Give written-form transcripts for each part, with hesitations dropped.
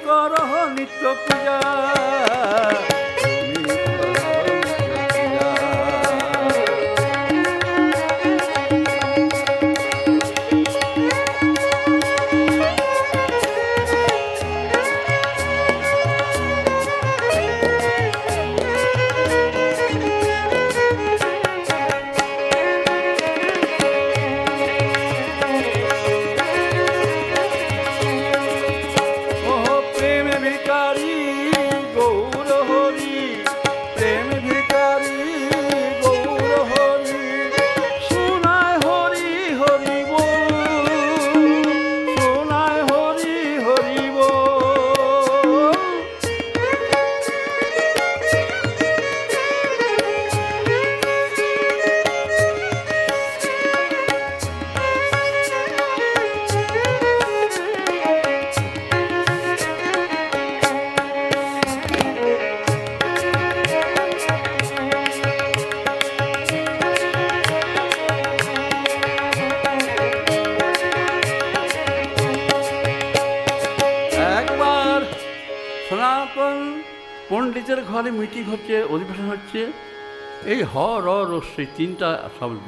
করহ নিত্য পূজা পণ্ডিতের ঘরে মিটিং হচ্ছে, অধিবেশন হচ্ছে। এই হ র রস্যই তিনটা শব্দ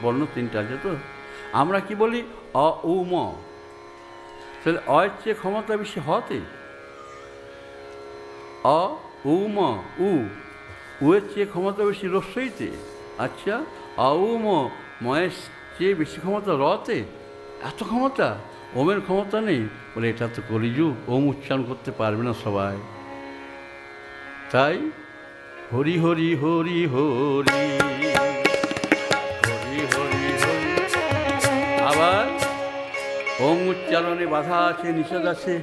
বর্ণ তিনটা আছে তো। আমরা কি বলি অ উ ম, তাহলে অয়ের চেয়ে ক্ষমতা বেশি হতে। অ উ ম উ, উয়ের চেয়ে ক্ষমতা বেশি রস্যইতে। আচ্ছা, অ উ ম, ময়ের চেয়ে বেশি ক্ষমতা রতে। এত ক্ষমতা, ওমের ক্ষমতা নেই। বলে এটা তো কলিযুগ, ওম উচ্চারণ করতে পারবে না সবাই। তাই হরি হরি হরি হরি হরি হরি হরি। আবার ওম উচ্চারণে বাধা আছে, নিষেধ আছে।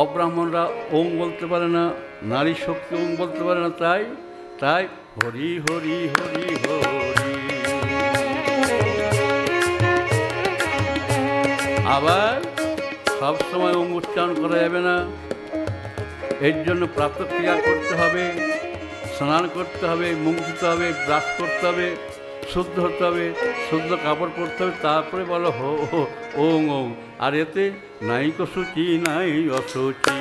অব্রাহ্মণরা ওম বলতে পারে না, নারী শক্তি ওম বলতে পারে না। তাই তাই হরি হরি হরি হরি। আবার সবসময় ওম উচ্চারণ করা যাবে না। এর জন্য প্রাতঃক্রিয়া করতে হবে, স্নান করতে হবে, মুখ ধুতে হবে, ব্রাশ করতে হবে, শুদ্ধ হতে হবে, শুদ্ধ কাপড় পরতে হবে, তারপরে বলো হো ওং ওং। আর এতে নাই কসুচি নাই অসুচি।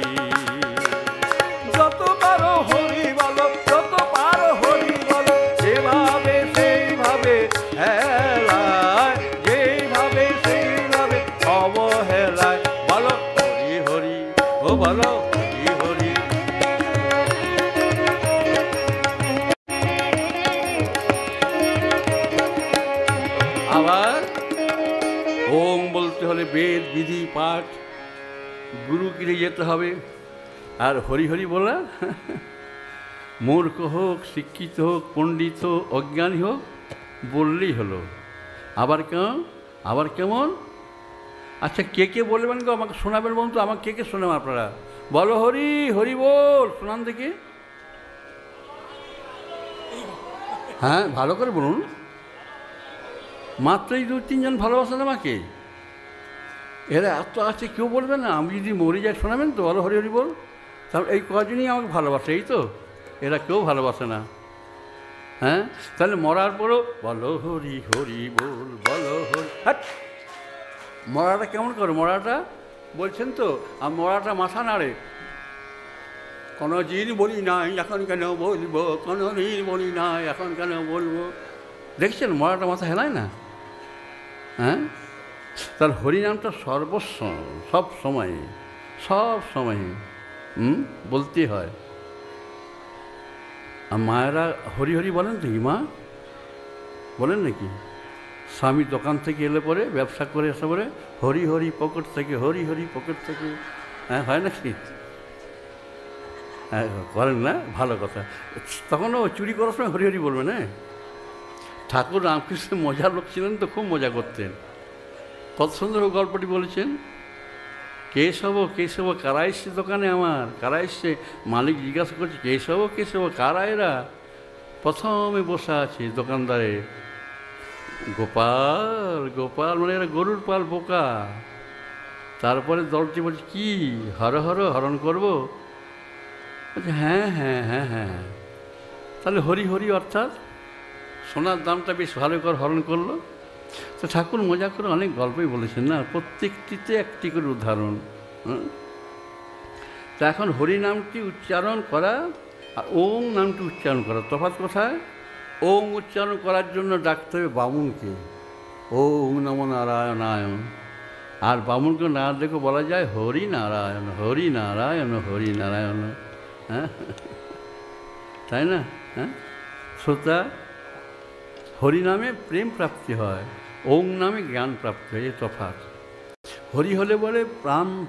যত পারো হরি বলো, যত পারো হরি বলো, যেভাবে সেইভাবে হেলায়, যেভাবে সেইভাবে অবহেলায়। বলো হরি হরি, ও বলো হরি হরি। আবার ওম বলতে হলে বেদ বিধি পাঠ গুরুগিরি যেতে হবে। আর হরি হরি বলা মূর্খ হোক, শিক্ষিত হোক, পণ্ডিত হোক, অজ্ঞানী হোক, বললেই হলো। আবার কেমন, আবার কেমন? আচ্ছা, কে কে বলবেন গো? আমাকে শোনাবেন বলুন তো। আমাকে কে কে শোনাবেন আপনারা? বলো হরি হরি বল, শোনান দেখি। হ্যাঁ, ভালো করে বলুন। মাত্রই 2-3 জন ভালোবাসেন আমাকে। এরা এত আছে, কেউ বলবে না? আমি যদি মরে যাই শোনাবেন তো? বলো হরি হরি বল। তাহলে এই কজনই আমাকে ভালোবাসে, এই তো। এরা কেউ ভালোবাসে না। হ্যাঁ, তাহলে মরার পরও বলো হরি হরি বল, বলো হরি। হ্যাঁ, মরাটা কেমন করে? মরাটা বলছেন তো, আর মরাটা মাথা নাড়ে। কোনো দিন বলি নাই, এখন কেন বলবো? কোনো দিন বলি নাই, এখন কেন বলবো? দেখছেন মরাটা মাথা হেলায় না। হ্যাঁ, তার হরিনামটা সর্বস্ব, সব সময়ে, সব সময়ে বলতে হয়। আর মায়েরা হরি হরি বলেন তো? মা বলেন নাকি? স্বামী দোকান থেকে এলে পরে, ব্যবসা করে এসে পরে হরি হরি পকেট থেকে, হরি হরি পকেট থেকে। হ্যাঁ, হয় নাকি? হ্যাঁ, করেন না? ভালো কথা। তখনও চুরি করার সময় হরি হরি বলবেন। হ্যাঁ, ঠাকুর রামকৃষ্ণ মজার লোক ছিলেন তো, খুব মজা করতেন। কত সুন্দর গল্পটি বলেছেন। কেশব কেশব কারা এসছে দোকানে আমার? কারা এসছে? মালিক জিজ্ঞাসা করছে, কেশব কেশব কারা এরা? প্রথমে বসা আছে দোকানদারে, গোপাল গোপাল, মানে এরা গরুর পাল, বোকা। তারপরে দলটি বলছে, কি হর হর হরণ করবো? বলছে হ্যাঁ হ্যাঁ হ্যাঁ হ্যাঁ। তাহলে হরি হরি অর্থাৎ সোনার দামটা বেশ ভালো করে হরণ করলো। তো ঠাকুর মজা করে অনেক গল্পই বলেছেন না, প্রত্যেকটিতে একটি করে উদাহরণ। তা এখন হরি নামটি উচ্চারণ করা আর ওং নামটি উচ্চারণ করা তফাৎ কোথায়? ওং উচ্চারণ করার জন্য ডাকতে হবে বামুনকে, ওং নমো নারায়ণায়। আর বামুনকে না দেখে বলা যায় হরি নারায়ণ হরি নারায়ণ হরি নারায়ণ। হ্যাঁ, তাই না? হ্যাঁ, শ্রোতা হরি নামে প্রেম প্রাপ্তি হয়, ওং নামে জ্ঞান প্রাপ্তি হয়, এই তফাৎ। হরি হলে বলে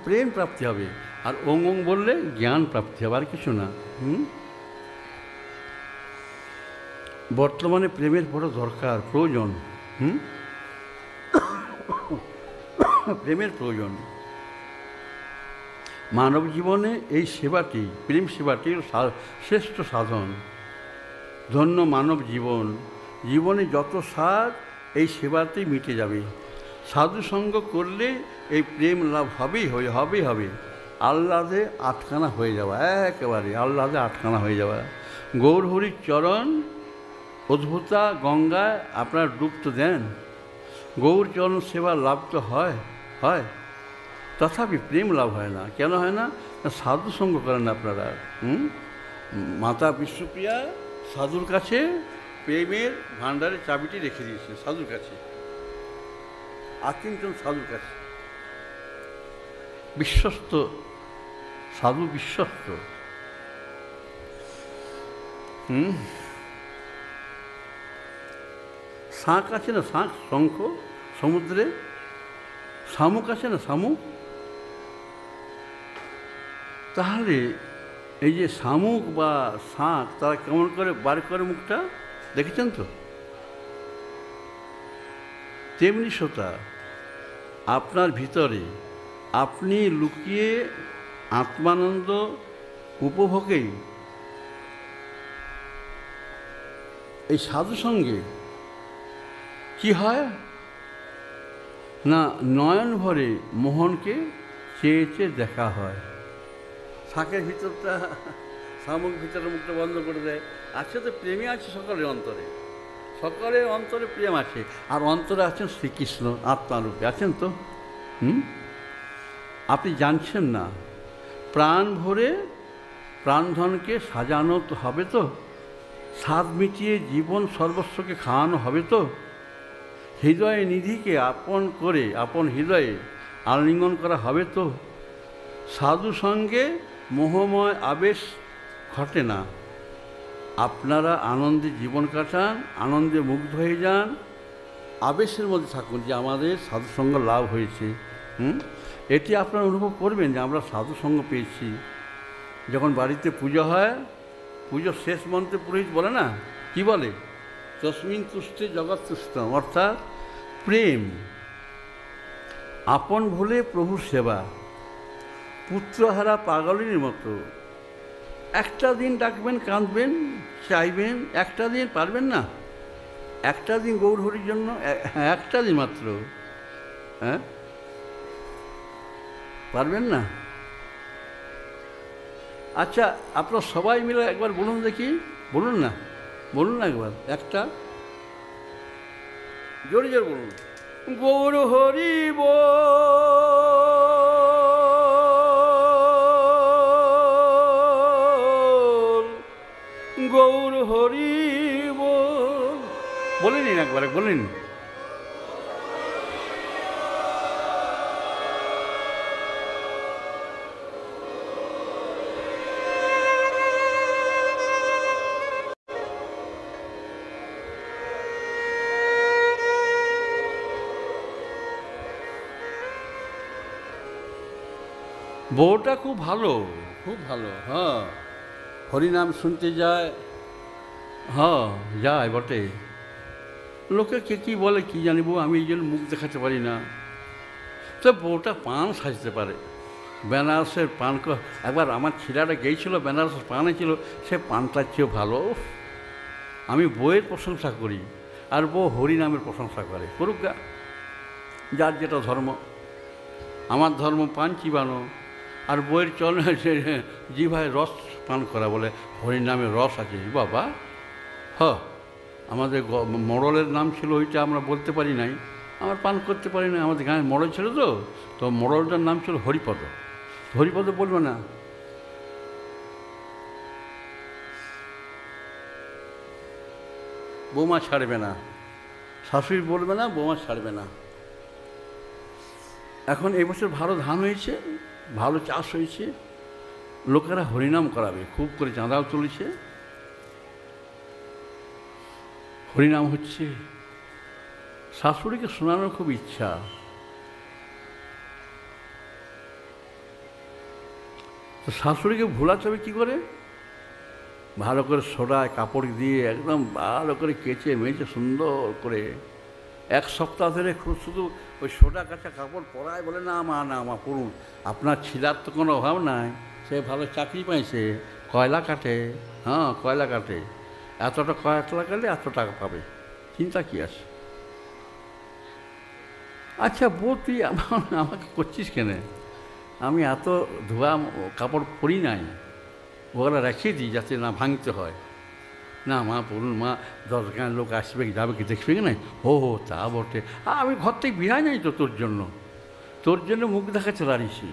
প্রেম প্রাপ্তি হবে, আর ওং ওং বললে জ্ঞান প্রাপ্তি হবে, আর কিছু না। বর্তমানে প্রেমের বড় দরকার, প্রয়োজন। প্রেমের প্রয়োজন। মানব জীবনে এই সেবাটি, প্রেম সেবাটির শ্রেষ্ঠ সাধন। ধন্য মানব জীবন, জীবনে যত স্বাদ এই সেবাতেই মিটে যাবে। সাধুসঙ্গ করলে এই প্রেম লাভ হবেই হবে। আহ্লাদে আটকানা হয়ে যাওয়া, একেবারে আহ্লাদে আটকানা হয়ে যাওয়া। গৌরহরির চরণ অদ্ভুতা গঙ্গায় আপনার ডুব তো দেন, গৌর চরণ সেবা লাভ তো হয়, তথাপি প্রেম লাভ হয় না। কেন হয় না? সাধুসঙ্গ করেন না আপনারা। মাতা বিশ্বপ্রিয়া সাধুর কাছে প্রেমের ভাণ্ডারের চাবিটি রেখে দিয়েছে, সাধুর কাছে, আকিঞ্চন সাধুর কাছে। বিশ্বস্ত সাধু, বিশ্বস্ত। শাঁখ আছে না, শাঁখ, শঙ্খ, সমুদ্রে শামুক আছে না, শামুক। তাহলে এই যে শামুক বা শাঁখ, তারা কেমন করে বার করে মুখটা, দেখেছেন তো? তেমনি শ্রোতা, আপনার ভিতরে আপনি লুকিয়ে আত্মানন্দ উপভোগেই এই সাধুসঙ্গে কি হয় না, নয়ন ভরে মোহনকে চেয়ে চেয়ে দেখা হয়। শাঁখের ভিতরটা, শামুক ভিতরে মুখটা বন্ধ করে দেয়। আছে তো, প্রেমী আছে সকলের অন্তরে, সকলের অন্তরে প্রেম আছে। আর অন্তরে আছেন শ্রীকৃষ্ণ আত্মারূপে, আছেন তো। আপনি জানছেন না, প্রাণ ভরে প্রাণধনকে সাজানো তো হবে তো, স্বাদ মিটিয়ে জীবন সর্বস্বকে খাওয়ানো হবে তো, হৃদয়ে নিধিকে আপন করে আপন হৃদয়ে আলিঙ্গন করা হবে তো। সাধু সঙ্গে মোহময় আবেশ ঘটে না। আপনারা আনন্দে জীবন কাটান, আনন্দে মুগ্ধ হয়ে যান, আবেশের মধ্যে থাকুন যে আমাদের সাধুসঙ্গ লাভ হয়েছে। এটি আপনারা অনুভব করবেন যে আমরা সাধুসঙ্গ পেয়েছি। যখন বাড়িতে পুজো হয়, পুজোর শেষ মন্ত্রে পুরোহিত বলে না, কি বলে? তস্মিন তুষ্টে জগৎ তুষ্টম, অর্থাৎ প্রেম। আপন ভুলে প্রভুর সেবা, পুত্রহারা পাগলের মতো। একটা দিন ডাকবেন, কাঁদবেন, চাইবেন, একটা দিন পারবেন না? একটা দিন গৌরহরির জন্য, একটা দিন মাত্র, হ্যাঁ, পারবেন না? আচ্ছা, আপনারা সবাই মিলে একবার বলুন দেখি, বলুন না একবার, একটা জোরে জোরে বলুন, গৌর হরি বল, গৌর হরি বল। বলে নিন একবার, বলে নিন। বউটা খুব ভালো, খুব ভালো। হ্যাঁ, হরিনাম শুনতে যায়, হ্যাঁ যায় বটে। লোকে কে কী বলে কী জানিব, আমি এই জন্য মুখ দেখাতে পারি না। তো বউটা পান সাজতে পারে, বেনারসের পান। একবার আমার ছেলেটা গিয়েছিল, বেনারসের পান ছিল, সে পানটার চেয়েও ভালো। আমি বউয়ের প্রশংসা করি, আর বউ হরিনামের প্রশংসা করে, করুক গা, যার যেটা ধর্ম। আমার ধর্ম পান চিবানো, আর বইয়ের চলে জিভায় রস পান করা, বলে হরিনামে রস আছে। বাবা, আমাদের মডলের নাম ছিল ওইটা, আমরা বলতে পারি নাই, আমার পান করতে পারি না। আমাদের গাঁয়ের মডল ছিল তো মডলটার নাম ছিল হরিপদ। হরিপদ বলবো না, বৌমা ছাড়বে না, শাশুড়ি বলবে না, বৌমা ছাড়বে না। এখন এই বছর ভালো ধান হয়েছে, ভালো চাষ হয়েছে, লোকেরা হরিনাম করাবে, খুব করে চাঁদাও চলেছে, হরিনাম হচ্ছে। শাশুড়িকে শোনানোর খুব ইচ্ছা। তো শাশুড়িকে ভোলাতে হবে কী করে? ভালো করে সোডায় কাপড় দিয়ে একদম ভালো করে কেচে মেচে সুন্দর করে 1 সপ্তাহ ধরে শুধু ওই সোডা কাঁচা কাপড় পরায়, বলে না মা, না মা পড়ুন, আপনার ছিলার তো কোনো অভাব নাই, সে ভালো চাকরি পাইছে, কয়লা কাটে, হ্যাঁ কয়লা কাটে, এতটা কয়লা কাটলে এত টাকা পাবে, চিন্তা কী আছে? আচ্ছা বউ তুই আমাকে করছিস কেন? আমি এত ধোয়া কাপড় পরি নাই, ওগুলো রেখে দিই যাতে না ভাঙতে হয়। না মা বলুন, মা 10 লোক আসবে যাবে কি দেখবে কি না? ও তা বটে, আমি ঘর থেকে বিরাই নাই তো তোর জন্য মুখ দেখাতে দাঁড়িয়েছি।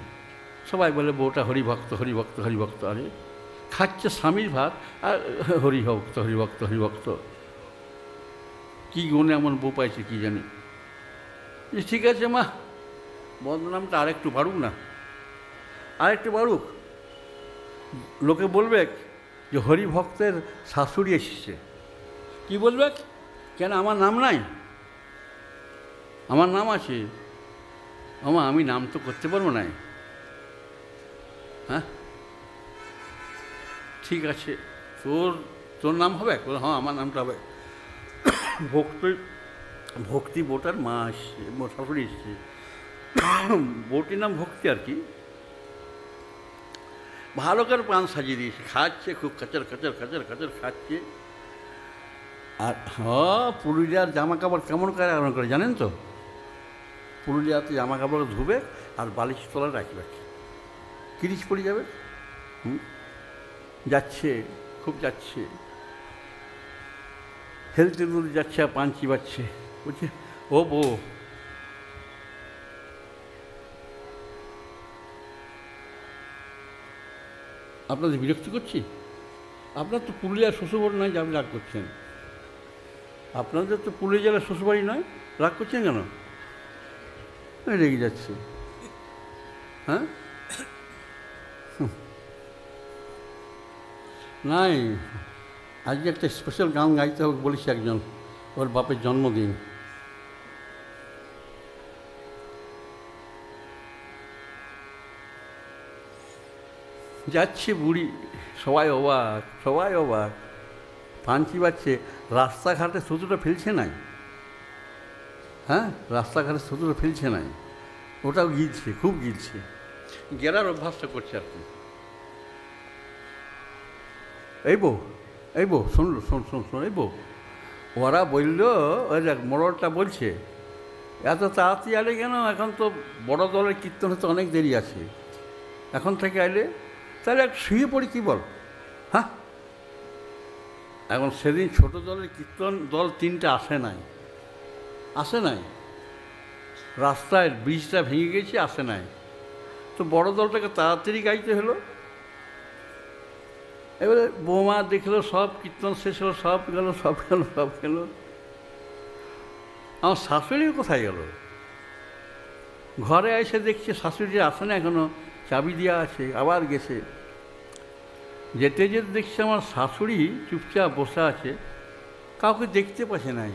সবাই বলে বউটা হরিভক্ত হরিভক্ত হরিভক্ত, আরে খাচ্ছে স্বামীর ভাত আর হরিভক্ত হরিভক্ত হরিভক্ত। কী গুণে এমন বউ পাইছে কী জানি। ঠিক আছে মা, বদনামটা আরেকটু বাড়ুক না, আরেকটু বাড়ুক, লোকে বলবে যে হরিভক্তের শাশুড়ি এসেছে। কি বলবে? কেন আমার নাম নাই? আমার নাম আছে। আমা আমি নাম তো করতে পারবো না। হ্যাঁ ঠিক আছে, তোর নাম হবে? হ্যাঁ আমার নামটা হবে। ভক্তি বোটার মা আসছে, শাশুড়ি এসছে, বউটির নাম ভক্তি আর কি। ভালো করে পান সাজিয়ে দিয়েছে, খাচ্ছে খুব কাচার কাচার কাচার কাচার খাচ্ছে। আর হ্যাঁ, পুরুলিয়ার জামা কাপড় কেমন করে জানেন তো? পুরুলিয়াতে জামা কাপড় ধুবে আর বালিশ তলায় রাখবে, কিরিচ পড়ে যাবে। যাচ্ছে, খুব যাচ্ছে, হেলতে দুধ যাচ্ছে আর পান চিবাচ্ছে, বলছে ও বউ, আপনাদের বিরক্তি করছি? আপনার তো পুরুলিয়ার শ্বশুরবাড়ি নয় যে আপনি রাগ করছেন? আপনাদের তো পুরুলিয়া জেলার শ্বশুরবাড়ি নয়, রাগ করছেন কেন? রেগে যাচ্ছে। হ্যাঁ নাই, আজকে একটা স্পেশাল গান গাইতে হবে বলেছি একজন, ওর বাপের জন্মদিন। যাচ্ছে বুড়ি, সবাই অবাক, সবাই অবাক, পাঞ্চি বাচ্ছে, রাস্তাঘাটে থুতুটা ফেলছে নাই। হ্যাঁ রাস্তাঘাটে থুতুটা ফেলছে নাই, ওটাও গিলছে, খুব গিলছে, গেলার অভ্যাসটা করছে আর কি। এই বউ শুনলো, শোন এই বউ, ওরা বলল, ওই দেখ মোড়লটা বলছে এত তাড়াতাড়ি আলে কেন? এখন তো বড় দলের কীর্তন হতে অনেক দেরি আছে, এখন থেকে আইলে তাহলে একটু শুয়ে পড়ি, কী বল? হ্যাঁ এখন সেদিন ছোট দলের কীর্তন দল 3টে আসে নাই, রাস্তায় ব্রিজটা ভেঙে গেছে, আসে নাই, তো বড় দলটাকে তাড়াতাড়ি গাইতে হলো। এবারে বৌমা দেখলো সব কীর্তন শেষ হলো, সব গেল। আমার শাশুড়ি কোথায় গেল? ঘরে এসে দেখছে শাশুড়ি আসে না, এখনো চাবি দেওয়া আছে, আবার গেছে। যেতে দেখছে আমার শাশুড়ি চুপচাপ বসে আছে, কাউকে দেখতে পাচ্ছে নাই।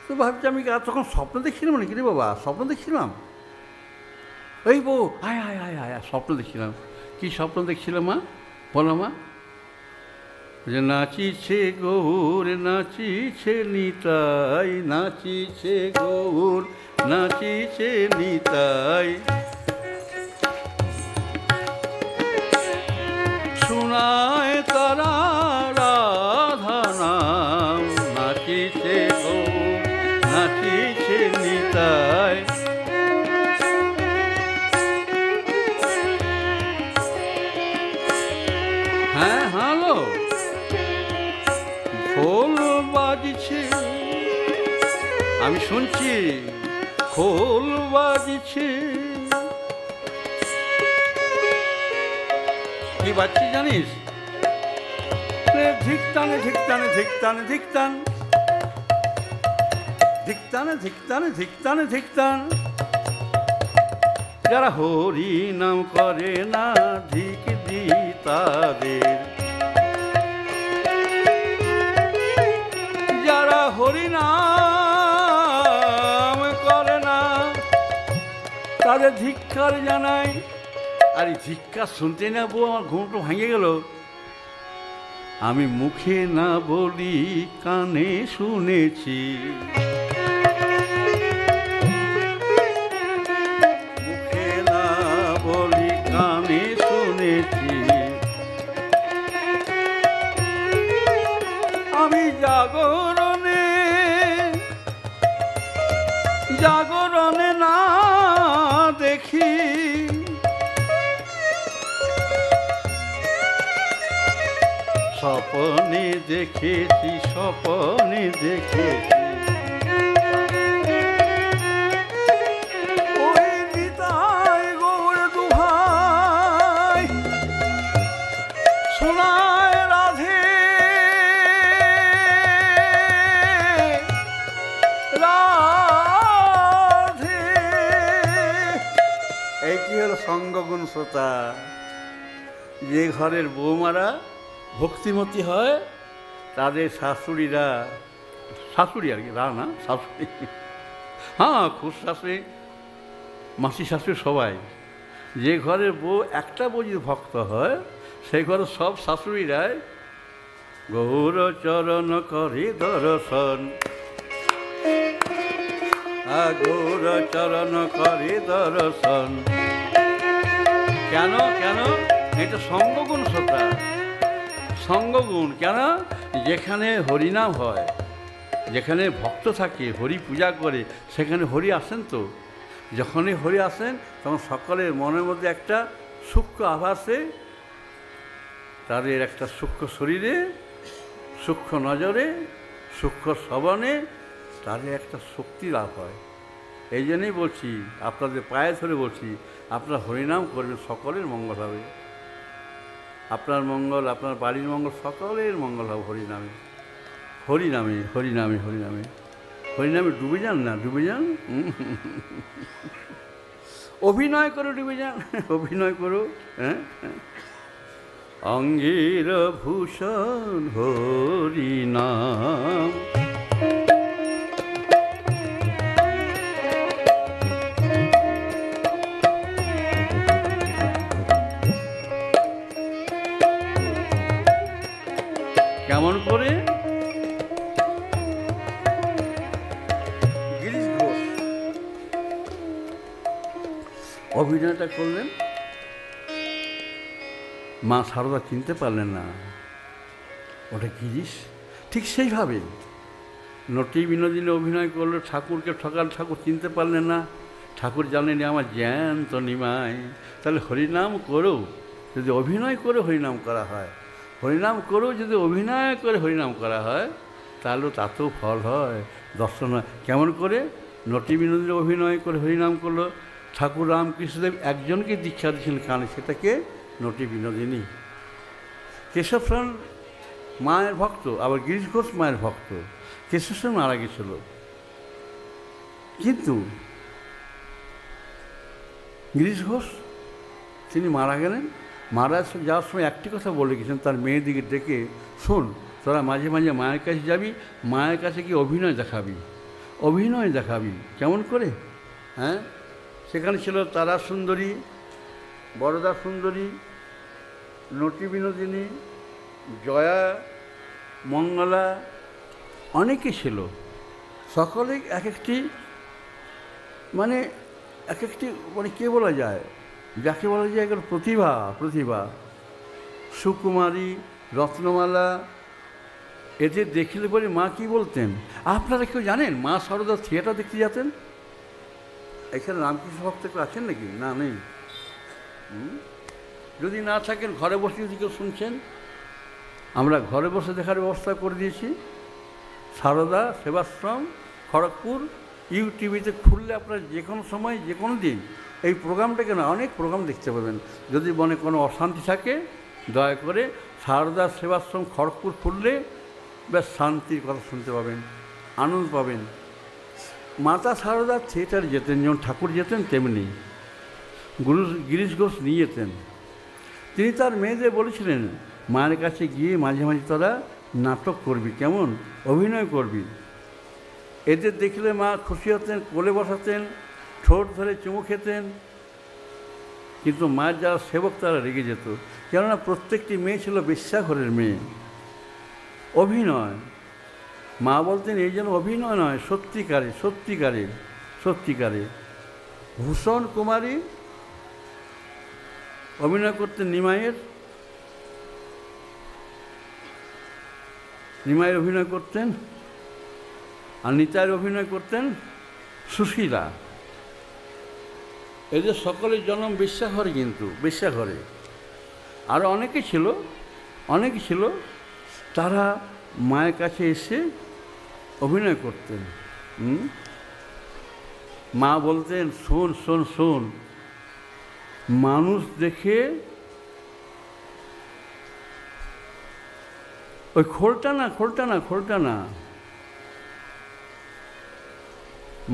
তো ভাবছি আমি তখন স্বপ্ন দেখছিলাম নাকি রে বাবা, স্বপ্ন দেখছিলাম। এই বউ আয় আয় আয় আয়, স্বপ্ন দেখছিলাম। কি স্বপ্ন দেখছিলাম মা? বলো মা। যে নাচিছে গৌর নাচিছে নিতাই, নাচিছে গৌর নাচিছে নিতাই, শোনায় তারা রাধা নাম, নাচিছে গৌর নাচিছে নিতাই। হ্যাঁ হ্যালো, খোল বাজছে, আমি শুনছি, খোল বাজছে। কি বাজছে জানিস? ধিক্তানে ধিক্তানে ধিক্তানে ধিক্তান, ধিক্তানে ধিক্তানে ধিক্তানে ধিক্তান। যারা হরি নাম করে না ধিক দি তাদের, যারা হরি নাম করে না তাদের ধিক্কার জানাই। আর এই ধিক্কার শুনতে না বউ আমার ঘুমটা ভাঙে গেল। আমি মুখে না বলি কানে শুনেছি, মুখে না বলি কানে শুনেছি। আমি জাগরণে জাগরণে না দেখি, স্বপনে দেখেছি, স্বপনে দেখেছি। ওই নিতাই গৌর দুহাই শোনায় রাধে, রাধে। এইটি হলো সঙ্গগুণ শ্রোতা। যে ঘরের বৌমারা ভক্তিমতী হয় তাদের শাশুড়িরা, শাশুড়ি আর কি, না শাশুড়ি, হ্যাঁ খুব শাশুড়ি, মাসি শাশুড়ি সবাই। যে ঘরের বউ একটা বউ যদি ভক্ত হয় সেই ঘরের সব শাশুড়িরাই গৌর চরণ করে দর্শন, গৌর চরণ করে দর্শন। কেন কেন? এটা সঙ্গগুণ শ্রোতা, সঙ্গগুণ। কেন? যেখানে হরিনাম হয়, যেখানে ভক্ত থাকে, হরি পূজা করে, সেখানে হরি আসেন। তো যখনই হরি আসেন তখন সকলের মনের মধ্যে একটা সূক্ষ্ম আভাসে, তাদের একটা সূক্ষ্ম শরীরে, সূক্ষ্ম নজরে, সূক্ষ্ম শ্রবণে তাদের একটা শক্তি লাভ হয়। এই জন্যই বলছি, আপনাদের পায়ে ধরে বলছি, আপনারা হরিনাম করবেন, সকলের মঙ্গল হবে। আপনার মঙ্গল, আপনার বাড়ির মঙ্গল, সকলের মঙ্গল হবে হরিনামে, হরিনামে, হরিনামে, হরিনামে, হরিনামে ডুবে যান না, ডুবে যান। অভিনয় করো, ডুবে যান, অভিনয় করো। হ্যাঁ, অঙ্গের ভূষণ হরিনাম। কেমন করে? গিরিশ ঘোষ অভিনয়টা করলেন, মা সারদা চিনতে পারলেন না ওটা গিরিশ। ঠিক সেইভাবে নটি বিনোদিনী অভিনয় করলো, ঠাকুরকে ঠকাল, ঠাকুর চিনতে পারলেন না। ঠাকুর জানেন আমার জ্যান্ত নিমাই। তাহলে হরিনাম করো, যদি অভিনয় করে হরিনাম করা হয়, হরিনাম করেও যদি অভিনয় করে হরিনাম করা হয়, তাহলে তাতেও ফল হয়, দর্শন হয়। কেমন করে? নটি বিনোদিনী অভিনয় করে হরিনাম করলো, ঠাকুর রামকৃষ্ণদেব একজনকে দীক্ষা দিয়েছিলেন কানে, সেটাকে নটি বিনোদিনী। কেশবচন্দ্র মায়ের ভক্ত, আবার গিরিশ ঘোষ মায়ের ভক্ত। কেশবচন্দ্র মারা গেছিল, কিন্তু গিরিশ ঘোষ তিনি মারা গেলেন। মারা যাওয়ার সময় একটি কথা বলে গেছেন তার মেয়েদিকে ডেকে, শোন তোরা মাঝে মাঝে মায়ের কাছে যাবি, মায়ের কাছে কি অভিনয় দেখাবি, অভিনয় দেখাবি। কেমন করে? হ্যাঁ, সেখানে ছিল তারা সুন্দরী, বরদা সুন্দরী, নটি বিনোদিনী, জয়া, মঙ্গলা, অনেকে ছিল। সকলেই এক একটি মানে এক একটি মানে কে বলা যায়, যাকে বলা যায় একটা প্রতিভা, প্রতিভা। সুকুমারী, রত্নমালা, এদের দেখলে পরে মা কি বলতেন? আপনারা কেউ জানেন মা সারদা থিয়েটার দেখতে যেতেন? এখানে রামকৃষ্ণ ভক্ত কেউ আছেন নাকি? না, নেই। যদি না থাকেন ঘরে বসে যদি কেউ শুনছেন, আমরা ঘরে বসে দেখার ব্যবস্থা করে দিয়েছি। সারদা সেবাশ্রম খড়গপুর ইউটিভিতে খুললে আপনারা যে কোনো সময় যে কোনো দিন এই প্রোগ্রামটা কেন অনেক প্রোগ্রাম দেখতে পাবেন। যদি মনে কোনো অশান্তি থাকে দয়া করে সারদার সেবাশ্রম খড়গপুর খুললে বেশ শান্তির কথা শুনতে পাবেন, আনন্দ পাবেন। মাতা সারদা থিয়েটারে যেতেন, যেমন ঠাকুর যেতেন তেমনি গিরিশ ঘোষ নিয়ে যেতেন। তিনি তার মেয়েদের বলেছিলেন, মায়ের কাছে গিয়ে মাঝে মাঝে তারা নাটক করবি, কেমন অভিনয় করবি। এদের দেখলে মা খুশি হতেন, কোলে বসাতেন, ঠোঁট ধরে চুমু খেতেন। কিন্তু মায়ের যারা সেবক তারা রেগে যেত, কেননা প্রত্যেকটি মেয়ে ছিল বেশ্যাঘরের মেয়ে। অভিনয়, মা বলতেন এই যেন অভিনয় নয়, সত্যিকারে সত্যিকারে সত্যিকারে। ভূষণ কুমারী অভিনয় করতেন নিমাইয়ের অভিনয় করতেন, আর নিতাইয়ের অভিনয় করতেন সুশীলা। এদের সকলের জন্ম বেশ্যাঘরে, কিন্তু বেশ্যাঘরে। আরও অনেকে ছিল তারা মায়ের কাছে এসে অভিনয় করতেন। মা বলতেন, শোন শোন শোন, মানুষ দেখে ওই খোলটা না,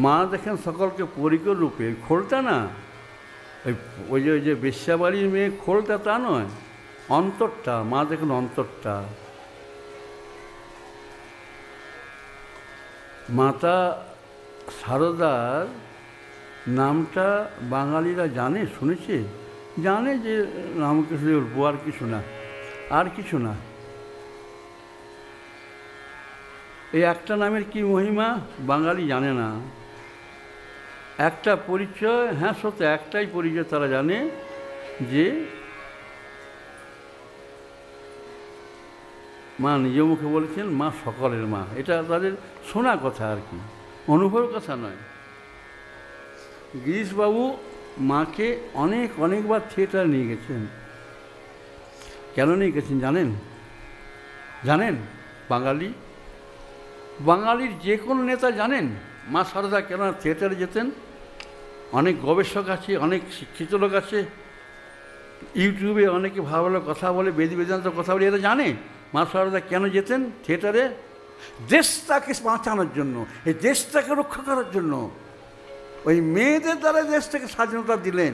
মা দেখেন সকলকে পরিকর রূপে, খোলটা না, ওই যে বেশ্যাবাড়ির মেয়ে খোলটা তা নয়, অন্তরটা। মা দেখেন অন্তরটা। মাতা সারদার নামটা বাঙালিরা জানে, শুনেছে, জানে যে রামকৃষ্ণ বলবো, আর কিছু না। এই একটা নামের কি মহিমা বাঙালি জানে না। একটা পরিচয়, হ্যাঁ সত্য, একটাই পরিচয় তারা জানে, যে মা নিজ মুখে বলেছেন মা সকলের মা। এটা তাদের শোনা কথা আর কি, অনুভবের কথা নয়। গিরিশবাবু মাকে অনেকবার থিয়েটারে নিয়ে গেছেন। কেন নিয়ে গেছেন জানেন? বাঙালির যে কোনো নেতা জানেন মা সারদা কেন থিয়েটারে যেতেন? অনেক গবেষক আছে, অনেক শিক্ষিত লোক আছে, ইউটিউবে অনেকে ভালো ভালো কথা বলে, বেদান্ত কথা বলে, এরা জানে মা সারদা কেন যেতেন থিয়েটারে? দেশটাকে বাঁচানোর জন্য, এই দেশটাকে রক্ষা করার জন্য। ওই মেয়েদের দ্বারা দেশটাকে স্বাধীনতা দিলেন।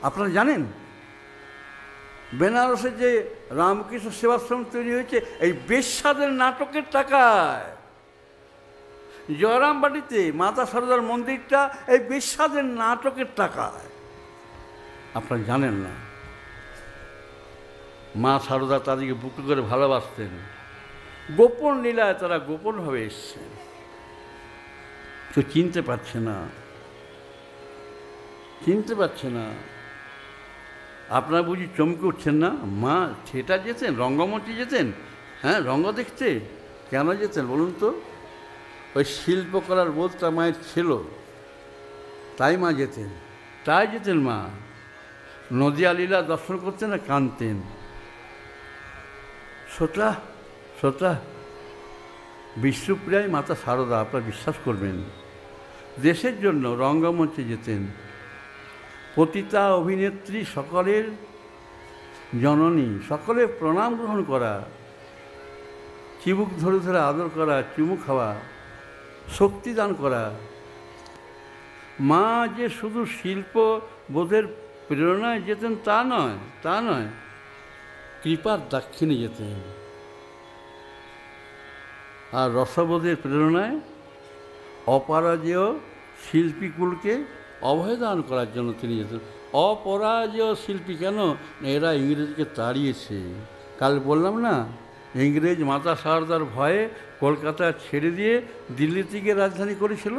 আপনারা জানেন বেনারসে যে রামকৃষ্ণ সেবাশ্রম তৈরি হয়েছে এই বেশ্যাদের নাটকের টাকায়। জয়রামবাটিতে মাতা সারদার মন্দিরটা এই বেশ্যাদের নাটকের টাকায়। আপনারা জানেন না, মা সারদা তাদেরকে বুকে করে ভালোবাসতেন। গোপন লীলায় তারা গোপনভাবে এসছেন, কেউ চিনতে পারছে না। আপনারা বুঝি চমকে উঠছেন না? মা থিয়েটার যেতেন, রঙ্গমঞ্চে যেতেন, হ্যাঁ রঙ্গ দেখতে। কেন যেতেন বলুন তো? ওই শিল্পকলার বোধটা মায়ের ছিল, তাই মা যেতেন। মা নদিয়া লীলা দর্শন করতেন না কাঁদতেন। শ্রোতা, বিষ্ণুপ্রিয়ায় মাতা সারদা, আপনারা বিশ্বাস করবেন, দেশের জন্য রঙ্গমঞ্চে যেতেন। পতিতা অভিনেত্রী সকলের জননী, সকলে প্রণাম গ্রহণ করা, চিবুক ধরে ধরে আদর করা, চুমু খাওয়া, শক্তি দান করা। মা যে শুধু শিল্প বোধের প্রেরণায় যেতেন তা নয়, কৃপার দাক্ষিণে যেতেন। আর রসবোধের প্রেরণায় অপরাজেয় শিল্পীকুলকে অভয়দান করার জন্য তিনি যেতেন। অপরাজেয় শিল্পী কেন? এরা ইংরেজকে তাড়িয়েছে। কাল বললাম না, ইংরেজ মাতা সারদার ভয়ে কলকাতা ছেড়ে দিয়ে দিল্লি থেকে রাজধানী করেছিল।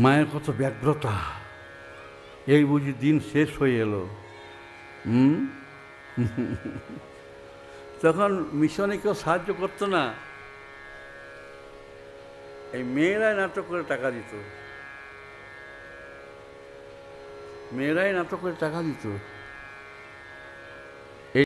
মায়ের কত ব্যগ্রতা, এই বুঝি দিন শেষ হয়ে এলো। তখন মিশনে কেউ সাহায্য করতো না, এই মেয়েরাই নাটক করে টাকা দিত।